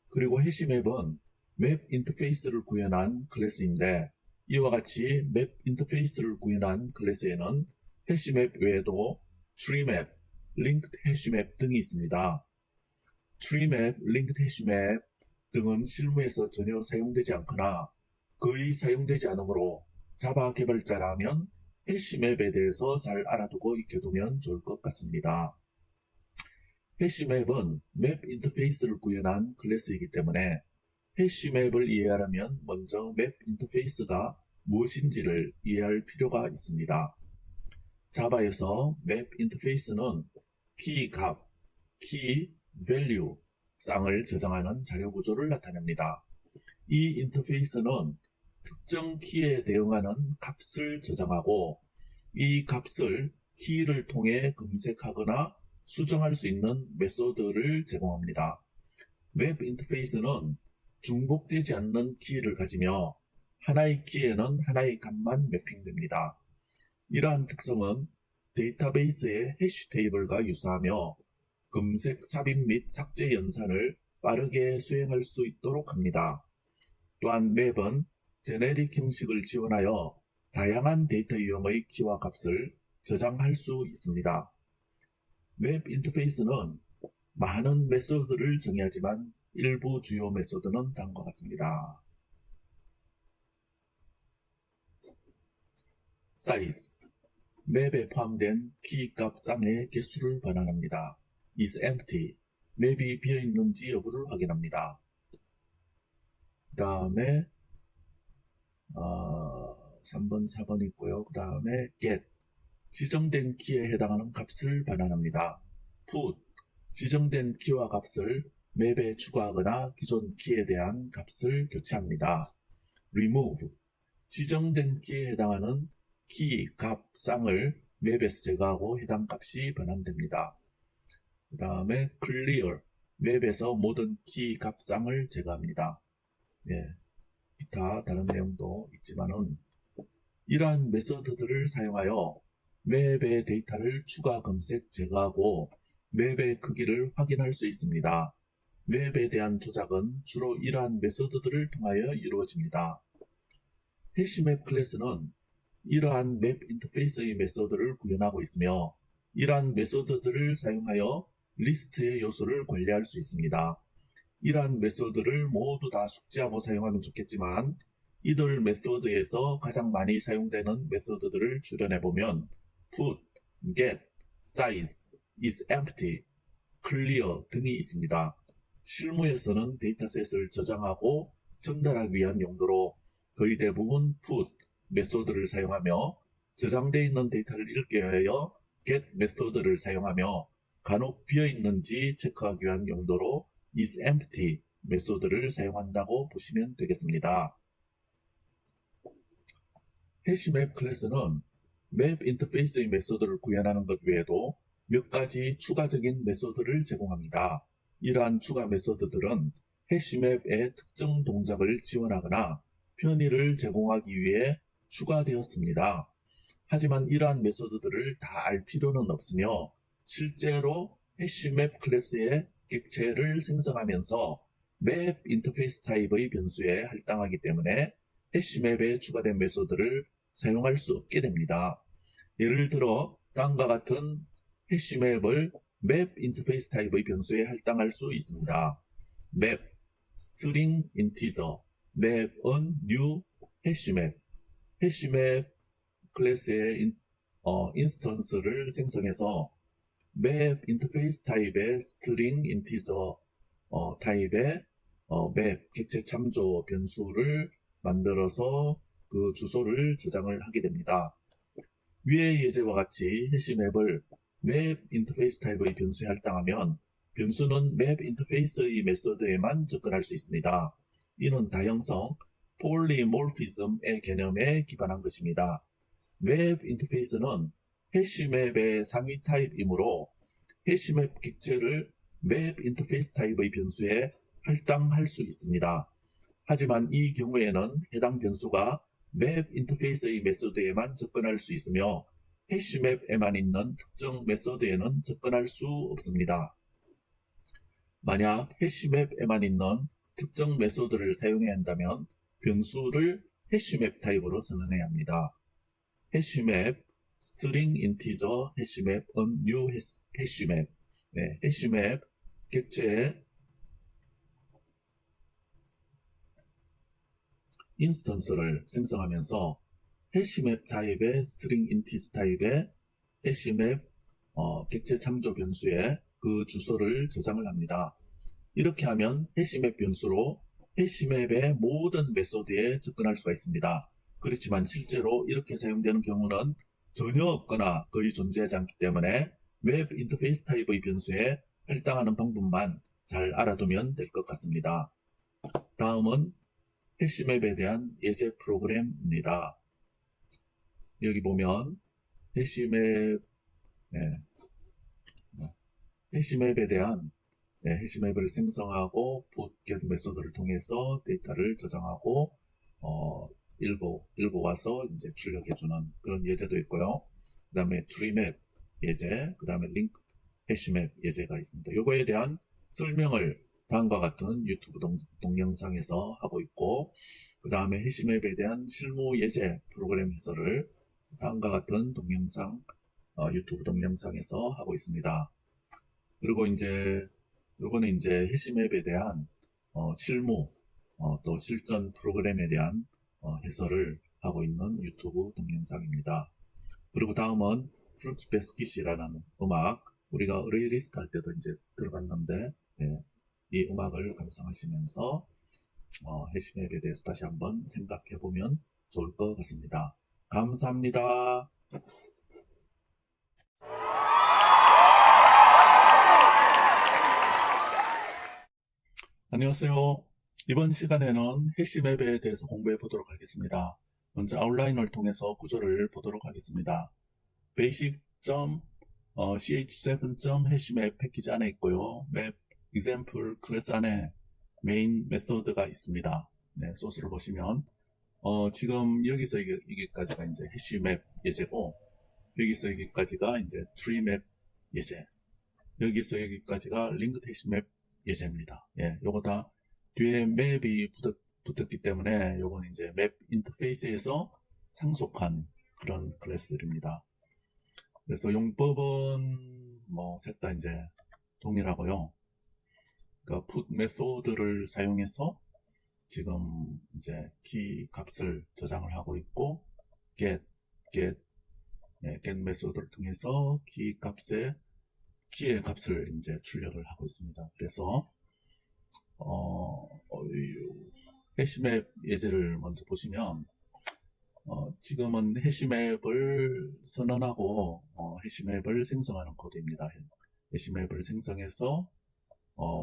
그리고 해시맵은 맵 인터페이스를 구현한 클래스인데, 이와 같이 맵 인터페이스를 구현한 클래스에는 해시맵 외에도 트리맵, 링크드 해시맵 등이 있습니다. 트리맵, 링크드 해시맵 등은 실무에서 전혀 사용되지 않거나 거의 사용되지 않으므로 자바 개발자라면 해시맵에 대해서 잘 알아두고 익혀두면 좋을 것 같습니다. 해시맵은 맵 인터페이스를 구현한 클래스이기 때문에 해시맵을 이해하려면 먼저 맵 인터페이스가 무엇인지를 이해할 필요가 있습니다. 자바에서 맵 인터페이스는 키 값, 키 밸류, 쌍을 저장하는 자료 구조를 나타냅니다. 이 인터페이스는 특정 키에 대응하는 값을 저장하고, 이 값을 키를 통해 검색하거나 수정할 수 있는 메소드를 제공합니다. 웹 인터페이스는 중복되지 않는 키를 가지며 하나의 키에는 하나의 값만 매핑됩니다. 이러한 특성은 데이터베이스의 해시 테이블과 유사하며 검색, 삽입 및 삭제 연산을 빠르게 수행할 수 있도록 합니다. 또한 맵은 제네릭 형식을 지원하여 다양한 데이터 유형의 키와 값을 저장할 수 있습니다. 웹 인터페이스는 많은 메소드를 정의하지만 일부 주요 메소드는 다음과 같습니다. size, 맵에 포함된 키값 쌍의 개수를 반환합니다. is empty, 맵이 비어있는지 여부를 확인합니다. 그 다음에 3번, 4번 있고요. 그 다음에 get, 지정된 키에 해당하는 값을 반환합니다. put, 지정된 키와 값을 맵에 추가하거나 기존 키에 대한 값을 교체합니다. remove, 지정된 키에 해당하는 키, 값, 쌍을 맵에서 제거하고 해당 값이 반환됩니다. 그 다음에 clear, 맵에서 모든 키, 값, 쌍을 제거합니다. 예, 기타 다른 내용도 있지만은 이러한 메소드들을 사용하여 맵의 데이터를 추가, 검색, 제거하고 맵의 크기를 확인할 수 있습니다. 맵에 대한 조작은 주로 이러한 메소드들을 통하여 이루어집니다. 해시맵 클래스는 이러한 맵 인터페이스의 메소드를 구현하고 있으며 이러한 메소드들을 사용하여 리스트의 요소를 관리할 수 있습니다. 이러한 메소드를 모두 다 숙지하고 사용하면 좋겠지만 이들 메소드에서 가장 많이 사용되는 메소드들을 추려내보면 put, get, size, is empty, clear 등이 있습니다. 실무에서는 데이터셋을 저장하고 전달하기 위한 용도로 거의 대부분 put 메소드를 사용하며 저장되어 있는 데이터를 읽기 위하여 get 메소드를 사용하며 간혹 비어있는지 체크하기 위한 용도로 is empty 메소드를 사용한다고 보시면 되겠습니다. 해시맵 클래스는 맵 인터페이스의 메소드를 구현하는 것 외에도 몇 가지 추가적인 메소드를 제공합니다. 이러한 추가 메소드들은 해시맵의 특정 동작을 지원하거나 편의를 제공하기 위해 추가되었습니다. 하지만 이러한 메소드들을 다 알 필요는 없으며 실제로 해시맵 클래스의 객체를 생성하면서 맵 인터페이스 타입의 변수에 할당하기 때문에 해시맵에 추가된 메소드를 사용할 수 없게 됩니다. 예를 들어 다음과 같은 해시맵을 맵 인터페이스 타입의 변수에 할당할 수 있습니다. 맵, string integer, 맵은 new 해시맵, 해시맵 클래스의 인스턴스를 생성해서 맵 인터페이스 타입의 string integer 타입의 맵 객체 참조 변수를 만들어서 그 주소를 저장을 하게 됩니다. 위의 예제와 같이 해시맵을 맵 인터페이스 타입의 변수에 할당하면 변수는 맵 인터페이스의 메소드에만 접근할 수 있습니다. 이는 다형성 폴리모피즘의 개념에 기반한 것입니다. 맵 인터페이스는 해시맵의 상위 타입이므로 해시맵 객체를 맵 인터페이스 타입의 변수에 할당할 수 있습니다. 하지만 이 경우에는 해당 변수가 맵 인터페이스의 메소드에만 접근할 수 있으며 해시맵에만 있는 특정 메소드에는 접근할 수 없습니다. 만약 해시맵에만 있는 특정 메소드를 사용해야 한다면 변수를 해시맵 타입으로 선언해야 합니다. 해시맵, string integer, 해시맵, new 해시맵, 해시맵 객체의 인스턴스를 생성하면서 해시맵 타입의 string integer 타입의 해시맵 객체 참조 변수에 그 주소를 저장을 합니다. 이렇게 하면 해시맵 변수로 해시맵의 모든 메소드에 접근할 수가 있습니다. 그렇지만 실제로 이렇게 사용되는 경우는 전혀 없거나 거의 존재하지 않기 때문에 웹 인터페이스 타입의 변수에 할당하는 방법만 잘 알아두면 될 것 같습니다. 다음은 해시맵에 대한 예제 프로그램입니다. 여기 보면 해시맵, 해시맵에 대한 해시맵을 생성하고 put, get 메소드를 통해서 데이터를 저장하고 읽고 와서 이제 출력해주는 그런 예제도 있고요. 그 다음에 트리맵 예제, 그 다음에 링크 해시맵 예제가 있습니다. 요거에 대한 설명을 다음과 같은 유튜브 동영상에서 하고 있고, 그 다음에 해시맵에 대한 실무 예제 프로그램 해설을 다음과 같은 동영상, 유튜브 동영상에서 하고 있습니다. 그리고 이제 요거는 이제 해시맵에 대한 실무, 또 실전 프로그램에 대한 해설을 하고 있는 유튜브 동영상입니다. 그리고 다음은 프루츠 베스킷이라는 음악, 우리가 어레이 리스트 할 때도 이제 들어봤는데, 예, 이 음악을 감상하시면서 해시맵에 대해서 다시 한번 생각해 보면 좋을 것 같습니다. 감사합니다. 안녕하세요. 이번 시간에는 해시맵에 대해서 공부해 보도록 하겠습니다. 먼저 아웃라인을 통해서 구조를 보도록 하겠습니다. basic.ch7.해시맵 패키지 안에 있고요. 맵 example 클래스 안에 메인 메소드가 있습니다. 네, 소스를 보시면 지금 여기서 여기까지가 이제 해시맵 예제고, 여기서 여기까지가 이제 트리맵 예제, 여기서 여기까지가 링크 해시맵 예제입니다. 예, 요거 다 뒤에 맵이 붙었기 때문에 요건 이제 맵 인터페이스에서 상속한 그런 클래스들입니다. 그래서 용법은 뭐 셋 다 이제 동일하고요. 그러니까 put 메소드를 사용해서 지금 이제 키 값을 저장을 하고 있고, get 메소드를 통해서 키의 값을 이제 출력을 하고 있습니다. 그래서 해시맵 예제를 먼저 보시면, 지금은 해시맵을 선언하고 해시맵을 생성하는 코드입니다. 해시맵을 생성해서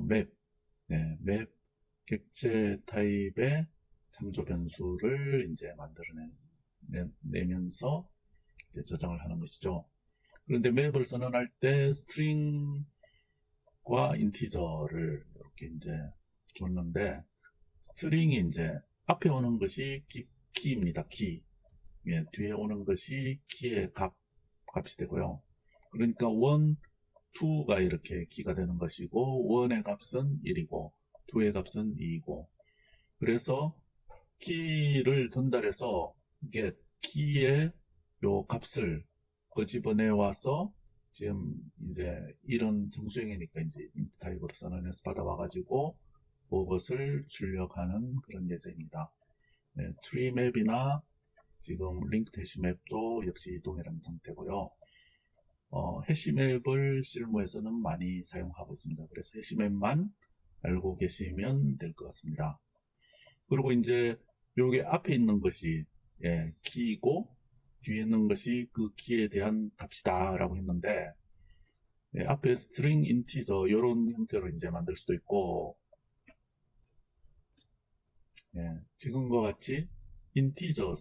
맵 객체 타입의 참조 변수를 이제 만들어내면서 이제 저장을 하는 것이죠. 그런데 맵을 선언할 때 스트링과 인티저를 이렇게 이제 줬는데, 스트링이 이제 앞에 오는 것이 키입니다. 키. 예, 뒤에 오는 것이 키의 값이 되고요. 그러니까 1, 2가 이렇게 키가 되는 것이고, 1의 값은 1이고 2의 값은 2이고, 그래서 키를 전달해서 이게 키의 요 값을 집어내 와서, 지금 이제 이런 정수행이니까 이제 인트 타입으로 선언해서 받아와가지고 그것을 출력하는 그런 예제입니다. 네, 트리맵이나 지금 링크 해시맵도 역시 동일한 상태고요. 해시맵을 실무에서는 많이 사용하고 있습니다. 그래서 해시맵만 알고 계시면 될 것 같습니다. 그리고 이제 요게 앞에 있는 것이 키이고, 뒤에 있는 것이 그 키에 대한 값이다 라고 했는데, 앞에 string integer 이런 형태로 이제 만들 수도 있고, 지금과 같이 integer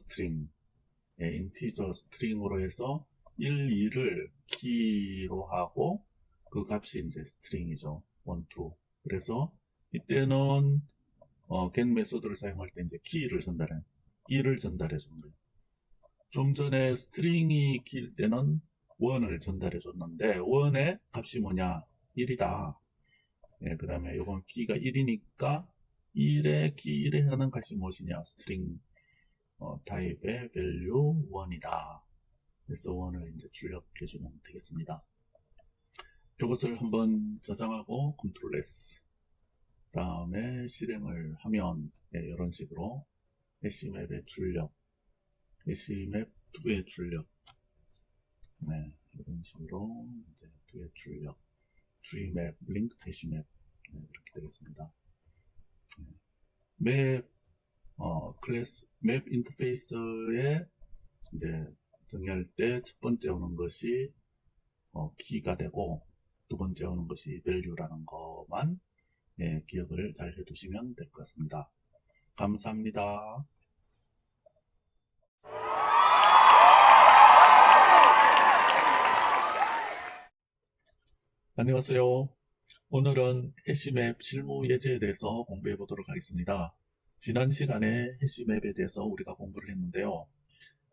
string으로 해서 1, 2를 키로 하고, 그 값이 이제 string이죠. 1, 2. 그래서 이때는 get 메소드를 사용할 때 이제 키를 2를 전달해 주는 거예요. 좀 전에 스트링이 길 때는 1을 전달해 줬는데, 1의 값이 뭐냐? 1이다. 그 다음에 이건 키가 1이니까 1에 하는 값이 무엇이냐? 스트링 타입의 value 1이다. 그래서 1을 이제 출력해 주면 되겠습니다. 이것을 한번 저장하고 컨트롤 S, 그 다음에 실행을 하면 이런 식으로 해시맵의 출력, 해시맵 2의 출력, 이런 식으로 이제 2의 출력, 트리맵, 링크 해시맵 이렇게 되겠습니다. 맵 인터페이스에 이제 정의할 때 첫 번째 오는 것이 키가 되고, 두 번째 오는 것이 value라는 것만 기억을 잘 해두시면 될 것 같습니다. 감사합니다. 안녕하세요. 오늘은 해시맵 실무 예제에 대해서 공부해 보도록 하겠습니다. 지난 시간에 해시맵에 대해서 우리가 공부를 했는데요.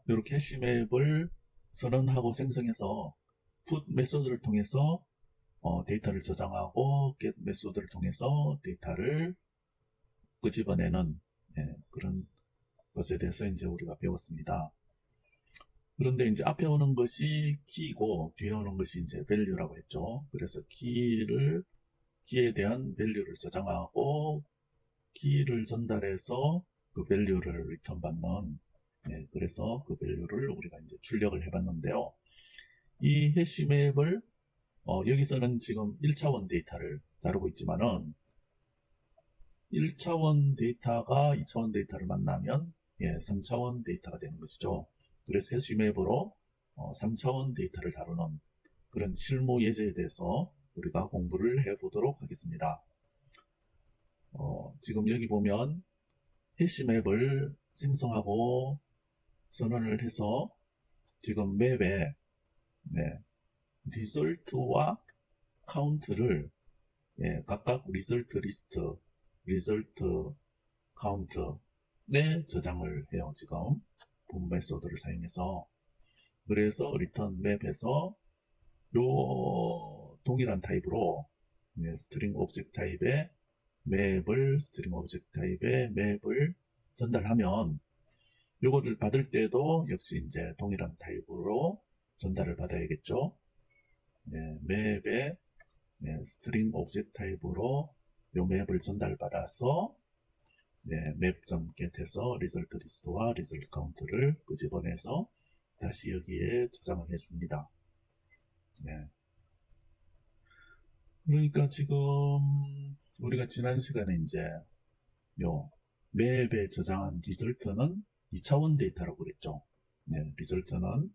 이렇게 해시맵을 선언하고 생성해서 put 메소드를 통해서 데이터를 저장하고 get 메소드를 통해서 데이터를 끄집어내는 그런 것에 대해서 이제 우리가 배웠습니다. 그런데 이제 앞에 오는 것이 키이고 뒤에 오는 것이 이제 value라고 했죠. 그래서 키에 대한 value를 저장하고 키를 전달해서 그 value를 리턴 받는, 그래서 그 value를 우리가 이제 출력을 해봤는데요. 이 해시맵을 여기서는 지금 1차원 데이터를 다루고 있지만은 1차원 데이터가 2차원 데이터를 만나면 3차원 데이터가 되는 것이죠. 그래서 해시맵으로 3차원 데이터를 다루는 그런 실무 예제에 대해서 우리가 공부를 해보도록 하겠습니다. 지금 여기 보면 해시맵을 생성하고 선언을 해서 지금 맵에 리설트와 카운트를 각각 리설트 리스트, 리설트 카운트에 저장을 해요. 지금 본 메소드를 사용해서. 그래서 리턴 맵에서 요 동일한 타입으로 스트링 오브젝트 타입의 맵을 스트링 오브젝트 타입의 맵을 전달하면 요거를 받을 때도 역시 이제 동일한 타입으로 전달을 받아야겠죠. 맵에 스트링 오브젝트 타입으로 요 맵을 전달받아서 맵.get에서 리설트 리스트와 리설트 카운트를 끄집어내서 다시 여기에 저장을 해줍니다. 그러니까 지금 우리가 지난 시간에 이제 요 맵에 저장한 리설트는 2차원 데이터라고 그랬죠. 리설트는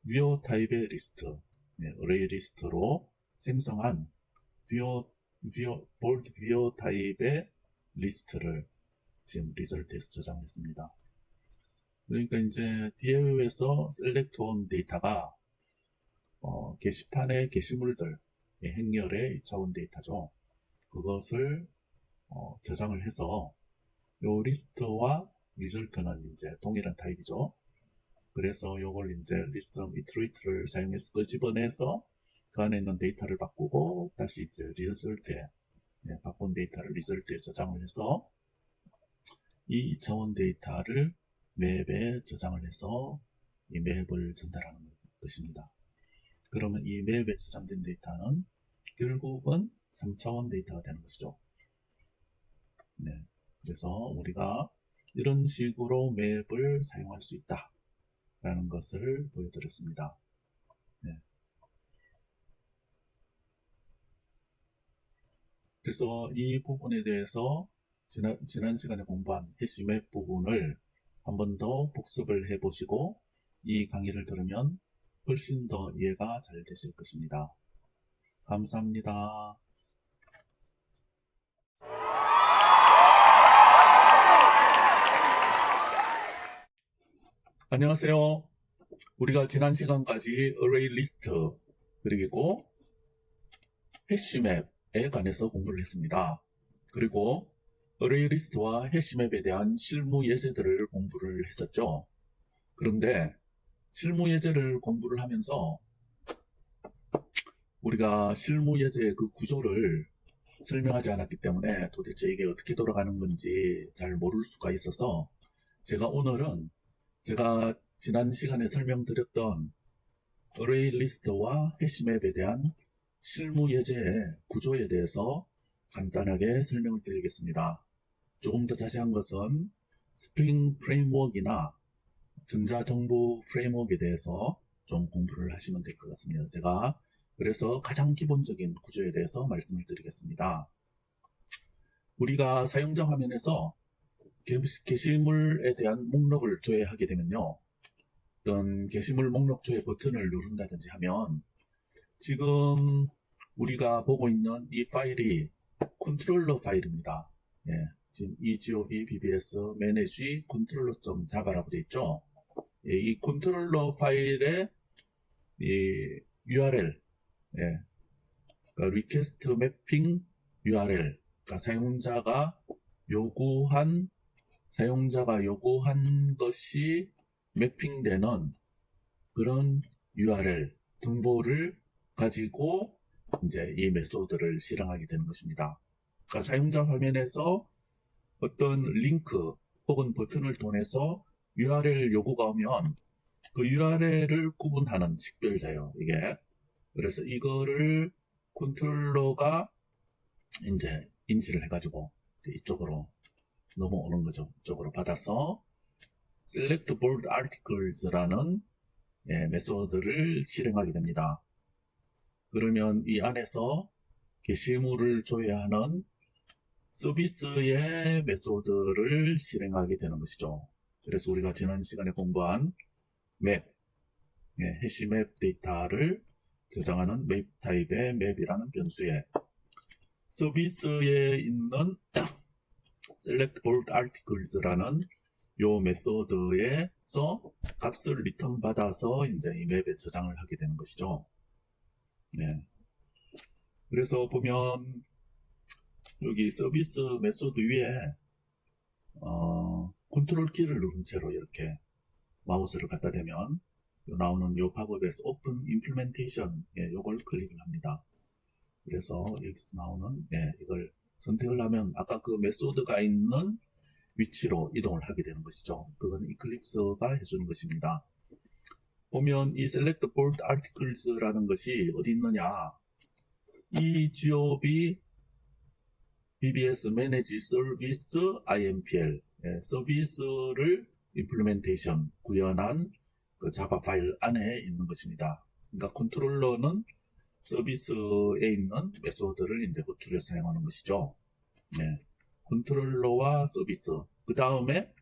뷰어 타입의 리스트, 어레이 리스트로 생성한 볼드 뷰어 타입의 리스트를 지금 리설트에서 저장했습니다. 그러니까 이제 DAO에서 셀렉트 온 데이터가 게시판의 게시물들, 행렬의 2차원 데이터죠. 그것을 저장을 해서 요 리스트와 리설트는 이제 동일한 타입이죠. 그래서 요걸 이제 리스트 이트레이트를 사용해서 끄집어내서 그 안에 있는 데이터를 바꾸고 다시 이제 리설트에 바꾼 데이터를 리설트에 저장을 해서 이 2차원 데이터를 맵에 저장을 해서 이 맵을 전달하는 것입니다. 그러면 이 맵에 저장된 데이터는 결국은 3차원 데이터가 되는 것이죠. 그래서 우리가 이런 식으로 맵을 사용할 수 있다 라는 것을 보여드렸습니다. 그래서 이 부분에 대해서 지난 시간에 공부한 해시맵 부분을 한 번 더 복습을 해보시고 이 강의를 들으면 훨씬 더 이해가 잘 되실 것입니다. 감사합니다. 안녕하세요. 우리가 지난 시간까지 어레이 리스트 그리고 해시맵에 관해서 공부를 했습니다. 그리고 어레이 리스트와 해시맵에 대한 실무 예제들을 공부를 했었죠. 그런데 실무 예제를 공부를 하면서 우리가 실무 예제의 그 구조를 설명하지 않았기 때문에 도대체 이게 어떻게 돌아가는 건지 잘 모를 수가 있어서 제가 오늘은 제가 지난 시간에 설명드렸던 어레이 리스트와 해시맵에 대한 실무 예제의 구조에 대해서 간단하게 설명을 드리겠습니다. 조금 더 자세한 것은 스프링 프레임워크나 전자정보 프레임워크에 대해서 좀 공부를 하시면 될 것 같습니다. 제가 그래서 가장 기본적인 구조에 대해서 말씀을 드리겠습니다. 우리가 사용자 화면에서 게시물에 대한 목록을 조회하게 되면요. 어떤 게시물 목록 조회 버튼을 누른다든지 하면 지금 우리가 보고 있는 이 파일이 컨트롤러 파일입니다. 지금 egov bbs manage controller.java라고 되어 있죠. 이 컨트롤러 파일의 이 URL, 그러니까 request mapping URL, 그러니까 사용자가 요구한 것이 매핑되는 그런 URL 정보를 가지고 이제 이 메소드를 실행하게 되는 것입니다. 그러니까 사용자 화면에서 어떤 링크 혹은 버튼을 통해서 URL 요구가 오면 그 URL을 구분하는 식별자예요, 이게. 그래서 이거를 컨트롤러가 이제 인지를 해가지고 이쪽으로 넘어오는 거죠. 이쪽으로 받아서 select bold articles라는 메소드를 실행하게 됩니다. 그러면 이 안에서 게시물을 조회하는 서비스의 메소드를 실행하게 되는 것이죠. 그래서 우리가 지난 시간에 공부한 맵, 해시맵 데이터를 저장하는 맵 타입의 맵이라는 변수에 서비스에 있는 select bold articles라는 요 메소드에서 값을 리턴 받아서 이제 이 맵에 저장을 하게 되는 것이죠. 네. 그래서 보면 여기 서비스 메소드 위에 컨트롤 키를 누른 채로 이렇게 마우스를 갖다 대면 나오는 요 팝업에서 오픈 임플리멘테이션 요걸 클릭을 합니다. 그래서 여기서 나오는 이걸 선택을 하면 아까 그 메소드가 있는 위치로 이동을 하게 되는 것이죠. 그건 이클립스가 해주는 것입니다. 보면 이 select bold articles라는 것이 어디 있느냐, 이 GOB BBS Manage Service IMPL 서비스를 임플리멘테이션 구현한 그 자바 파일 안에 있는 것입니다. 그러니까 컨트롤러는 서비스에 있는 메소드를 이제 호출해서 사용하는 것이죠. 컨트롤러와 서비스. 그 다음에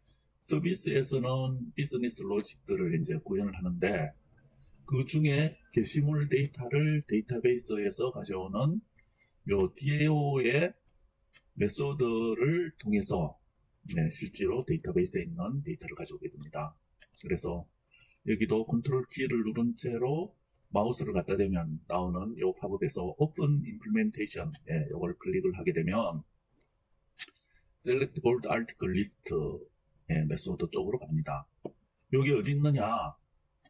서비스에서는 비즈니스 로직들을 이제 구현을 하는데 그 중에 게시물 데이터를 데이터베이스에서 가져오는 요 DAO의 메소드를 통해서 실제로 데이터베이스에 있는 데이터를 가져오게 됩니다. 그래서 여기도 컨트롤 키를 누른 채로 마우스를 갖다 대면 나오는 요 팝업에서 오픈 임플리멘테이션 요걸 클릭을 하게 되면 select bold article list 메소드 쪽으로 갑니다. 여기 어디 있느냐,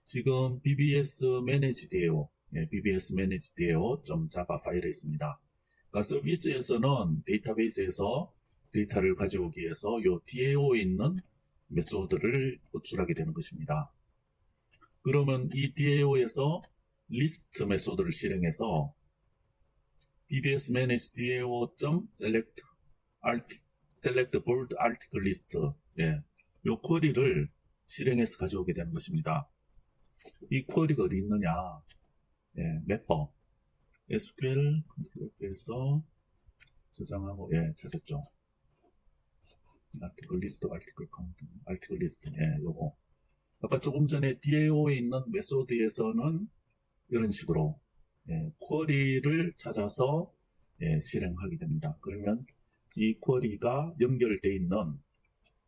지금 BBS manage DAO BBS manage DAO.java 파일에 있습니다. 그러니까 서비스에서는 데이터베이스에서 데이터를 가져오기 위해서 요 DAO에 있는 메소드를 호출하게 되는 것입니다. 그러면 이 DAO에서 리스트 메소드를 실행해서 BBS manage DAO.select bold article list 요 쿼리를 실행해서 가져오게 되는 것입니다. 이 쿼리가 어디 있느냐, 매퍼 SQL 컨트롤에서 저장하고 찾았죠. 아티클 리스트, 아티클 카운트, 아티클 리스트 요거 아까 조금 전에 DAO에 있는 메소드에서는 이런 식으로 쿼리를 찾아서 실행하게 됩니다. 그러면 이 쿼리가 연결되어 있는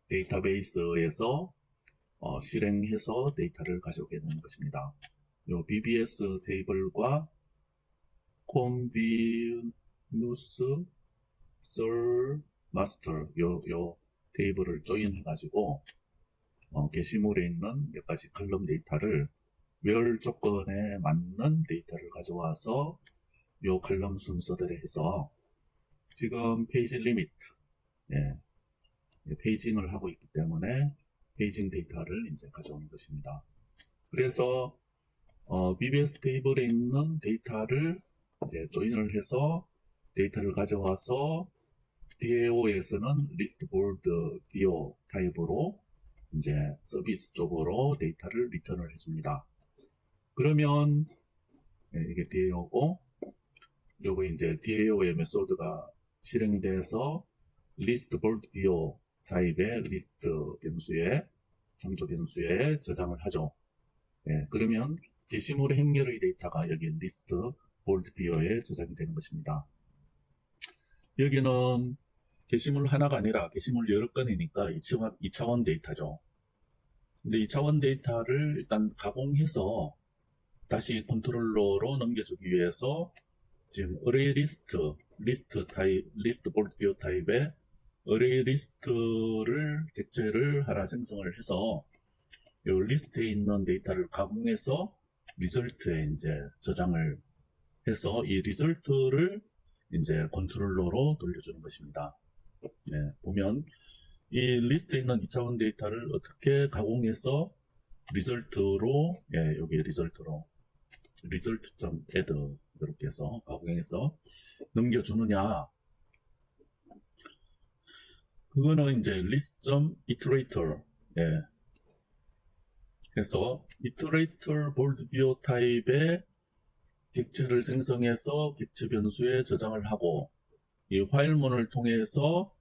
데이터베이스에서 실행해서 데이터를 가져오게 되는 것입니다. 요 BBS 테이블과 콤비뉴스 썰 마스터 요 테이블을 조인해 가지고 게시물에 있는 몇 가지 컬럼 데이터를 멸 조건에 맞는 데이터를 가져와서 요 컬럼 순서대로 해서 지금 페이지 리미트 페이징을 하고 있기 때문에 페이징 데이터를 이제 가져오는 것입니다. 그래서 BBS 테이블에 있는 데이터를 이제 조인을 해서 데이터를 가져와서 DAO에서는 리스트 볼드 DO 타입으로 이제 서비스 쪽으로 데이터를 리턴을 해줍니다. 그러면 이게 DAO고 요거 이제 DAO의 메소드가 실행돼서 리스트 볼드 DO 타입의 리스트 변수에 창조 변수에 저장을 하죠. 그러면 게시물의 행렬의 데이터가 여기 리스트 볼드 DO에 저장이 되는 것입니다. 여기는 게시물 하나가 아니라 게시물 여러 건이니까 2차원 데이터죠. 근데 2차원 데이터를 일단 가공해서 다시 컨트롤러로 넘겨주기 위해서 지금 array 리스트 볼드 뷰 타입의 array 리스트를 객체를 하나 생성을 해서 이 리스트에 있는 데이터를 가공해서 리절트에 이제 저장을 해서 이 리절트를 이제 컨트롤러로 돌려주는 것입니다. 보면 이 리스트에 있는 2차원 데이터를 어떻게 가공해서 리절트로, 여기 리절트로, result.add 이렇게 해서 가공해서 넘겨주느냐. 그거는 이제 list.iterator, 해서 iterator bold view 타입의 객체를 생성해서 객체 변수에 저장을 하고, 이 화일문을 통해서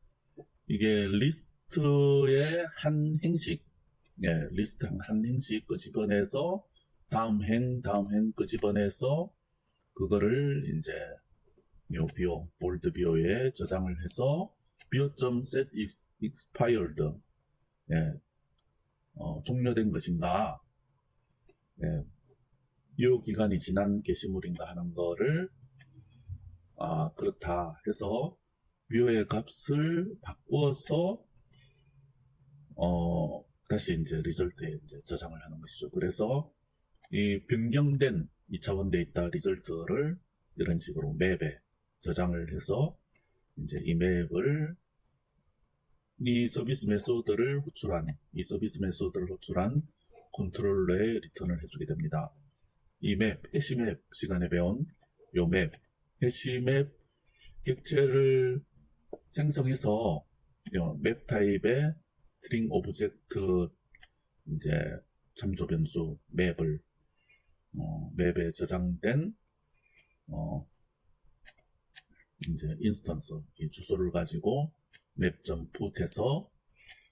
이게 리스트의 한 행식, 리스트 한 행식 끄집어내서 다음 행 끄집어내서 그거를 이제 요 뷰, 볼드 뷰에 저장을 해서 view.set expired, 종료된 것인가, 이 기간이 지난 게시물인가 하는 거를 그렇다 해서 뷰의 값을 바꾸어서 다시 이제 리절트에 이제 저장을 하는 것이죠. 그래서 이 변경된 2차원 데이터 리절트를 이런 식으로 맵에 저장을 해서 이제 이 맵을 이 서비스 메소드를 호출한 컨트롤러에 리턴을 해주게 됩니다. 이 맵, 해시맵 시간에 배운 요 맵, 해시맵 객체를 생성해서 요 맵 타입의 스트링 오브젝트 이제 참조 변수 맵을 맵에 저장된 이제 인스턴스 이 주소를 가지고 맵.put해서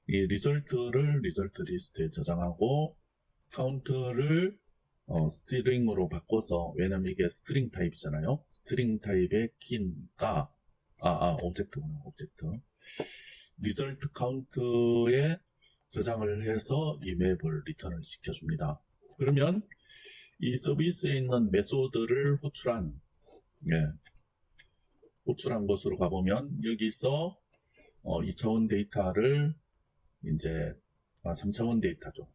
이 리절트를 리절트 리스트에 저장하고 카운트를 스트링으로 바꿔서, 왜냐면 이게 스트링 타입이잖아요. 스트링 타입의 키가 오브젝트구나. 오브젝트 리절트 카운트에 저장을 해서 이 맵을 리턴을 시켜줍니다. 그러면 이 서비스에 있는 메소드를 호출한 곳으로 가보면 여기서 2차원 데이터를 이제 3차원 데이터죠.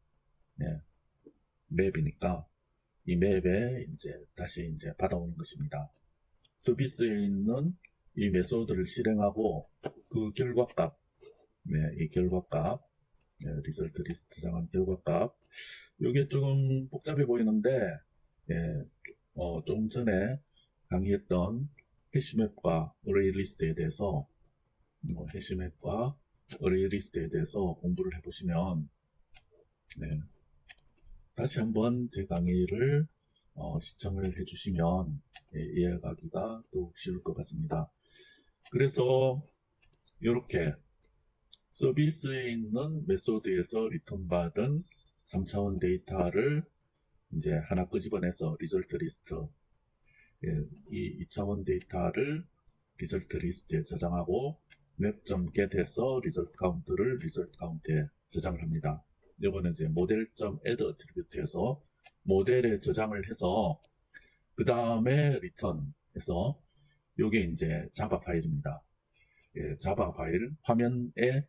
맵이니까 이 맵에 이제 다시 이제 받아오는 것입니다. 서비스에 있는 이 메소드를 실행하고 그 결과값, 이 결과값, 리절트 리스트 저장한 결과값, 이게 조금 복잡해 보이는데, 좀 전에 강의했던 해시맵과 어레이 리스트에 대해서 공부를 해보시면, 다시 한번 제 강의를 시청을 해주시면 이해하기가 또 쉬울 것 같습니다. 그래서 이렇게 서비스에 있는 메소드에서 리턴받은 3차원 데이터를 이제 하나 끄집어내서 리절트 리스트, 이 2차원 데이터를 리절트 리스트에 저장하고 맵.get해서 리절트 카운트를 리절트 카운트에 저장을 합니다. 이거는 이제 모델.add 어트리뷰트에서 모델에 저장을 해서 그 다음에 리턴해서 요게 이제 자바 파일입니다. 자바 파일 화면에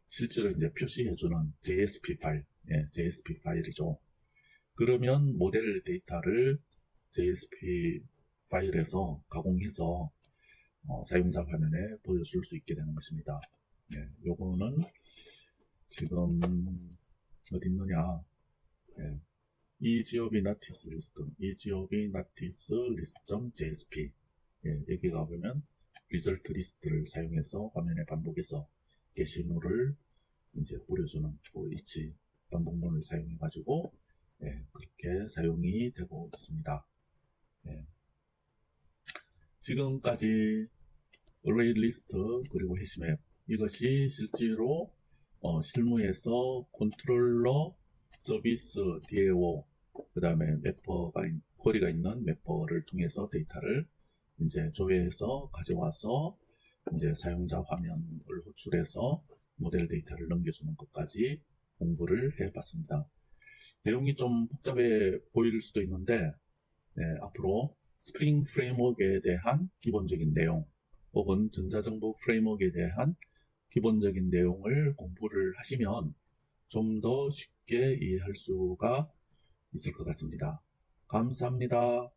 실제로 이제 표시해주는 JSP 파일, JSP 파일이죠. 그러면 모델 데이터를 JSP 파일에서 가공해서 사용자 화면에 보여줄 수 있게 되는 것입니다. 요거는 지금 어디 있느냐? EGOB Natis List, EGOB Natis List.jsp. 여기 가보면 리절트 리스트를 사용해서 화면에 반복해서 게시물을 이제 뿌려주는 위치 반복문을 사용해 가지고 그렇게 사용이 되고 있습니다. 지금까지 어레이 리스트 그리고 해시맵, 이것이 실제로 실무에서 컨트롤러 서비스 DAO 그 다음에 매퍼가 쿼리가 있는 매퍼를 통해서 데이터를 이제 조회해서 가져와서 이제 사용자 화면을 호출해서 모델 데이터를 넘겨주는 것까지 공부를 해봤습니다. 내용이 좀 복잡해 보일 수도 있는데 앞으로 스프링 프레임워크에 대한 기본적인 내용 혹은 전자정보 프레임워크에 대한 기본적인 내용을 공부를 하시면 좀 더 쉽게 이해할 수가 있을 것 같습니다. 감사합니다.